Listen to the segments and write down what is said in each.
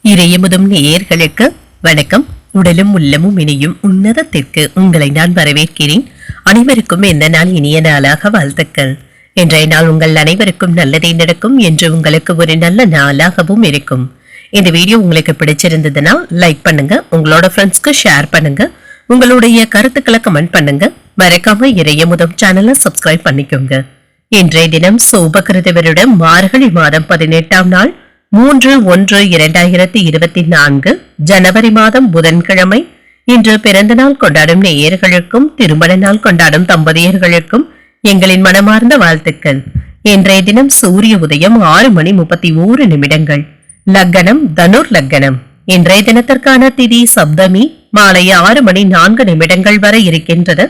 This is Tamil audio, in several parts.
இறையமுதும் நேயர்களுக்கு வணக்கம். உடலும் உள்ளமும் இணையும் உன்னதத்திற்கு உங்களை நான் வரவேற்கிறேன். அனைவருக்கும் இந்த நாள் இனிய நாளாக வாழ்த்துக்கள். இன்றைய நாள் உங்கள் அனைவருக்கும் நல்லதே நடக்கும் என்று உங்களுக்கு ஒரு நல்ல நாளாகவும் இருக்கும். இந்த வீடியோ உங்களுக்கு பிடிச்சிருந்ததுன்னா லைக் பண்ணுங்க, உங்களோட ஃப்ரெண்ட்ஸ்க்கு ஷேர் பண்ணுங்க, உங்களுடைய கருத்துக்களை கமெண்ட் பண்ணுங்க. மறக்காம இறையமுதம் சேனலை சப்ஸ்கிரைப் பண்ணிக்கோங்க. இன்றைய தினம் சோபகிருத வருடம் மார்கழி மாதம் 18ஆம் நாள் 3/1/2024 ஜனவரி மாதம் புதன்கிழமை. இன்று பிறந்த நாள் கொண்டாடும் நேயர்களுக்கும் திருமண நாள் கொண்டாடும் தம்பதியர்களுக்கும் எங்களின் மனமார்ந்த வாழ்த்துக்கள். இன்றைய தினம் சூரிய உதயம் 6:31. லக்னம் தனுர் லக்னம். இன்றைய தினத்திற்கான திதி சப்தமி மாலை 6:04 வரை இருக்கின்றது.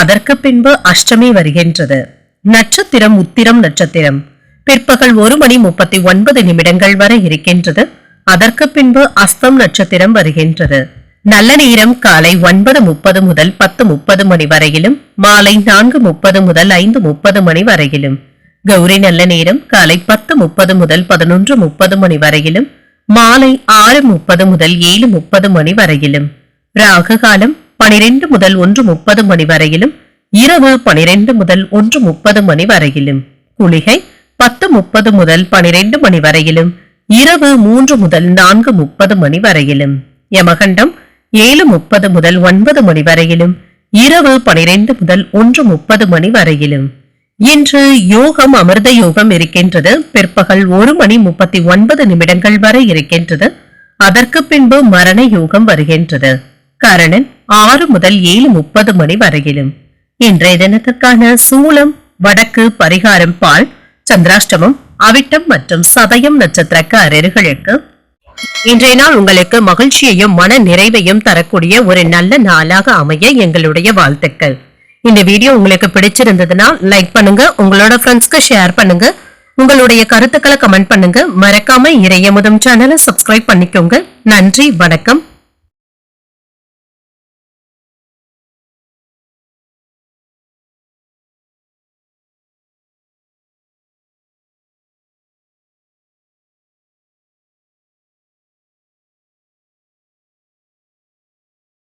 அதற்கு பின்பு அஷ்டமி வருகின்றது. நட்சத்திரம் உத்திரம் நட்சத்திரம். பிற்பகல் 1:39 வரை இருக்கின்றது. அதற்கு பின்பு அஸ்தம் நட்சத்திரம் வருகின்றது. நல்ல நேரம் காலை 9:30 முதல் 10:30 மணி வரையிலும், மாலை 4:30 முதல் 5:30 மணி வரையிலும். கௌரி நல்ல நேரம் காலை 10:30 முதல் 11:30 மணி வரையிலும், மாலை 6:30 முதல் 7:30 மணி வரையிலும். ராகு காலம் 12 முதல் 1:30 மணி வரையிலும், இரவு 12 முதல் 1:30 மணி வரையிலும். குளிகை 10:30 முதல் 12 மணி வரையிலும், இரவு 3 முதல் 4:30 மணி வரையிலும். யமகண்டம் 7:30 முதல் 9 மணி வரையிலும், இரவு 12 முதல் 1:30 மணி வரையிலும். இன்று யோகம் அமிர்த யோகம் இருக்கின்றது. பிற்பகல் 1:39 வரை இருக்கின்றது. அதற்கு பின்பு மரண யோகம் வருகின்றது. கரணன் 6 முதல் 7:30 மணி வரையிலும். இன்றைய தினத்திற்கான சூலம் வடக்கு, பரிகாரம் பால். சந்திராஷ்டமம் அவிட்டம் மற்றும் சதயம் நட்சத்திரக்காரர்களுக்கு இன்றைய நாள் உங்களுக்கு மகிழ்ச்சியையும் மன நிறைவையும் தரக்கூடிய ஒரு நல்ல நாளாக அமைய எங்களுடைய வாழ்த்துக்கள். இந்த வீடியோ உங்களுக்கு பிடிச்சிருந்ததுன்னா லைக் பண்ணுங்க, உங்களோட ஃப்ரெண்ட்ஸ்க்கு ஷேர் பண்ணுங்க, உங்களுடைய கருத்துக்களை கமெண்ட் பண்ணுங்க. மறக்காம இறையமுதம் சேனலை சப்ஸ்கிரைப் பண்ணிக்கோங்க. நன்றி, வணக்கம்.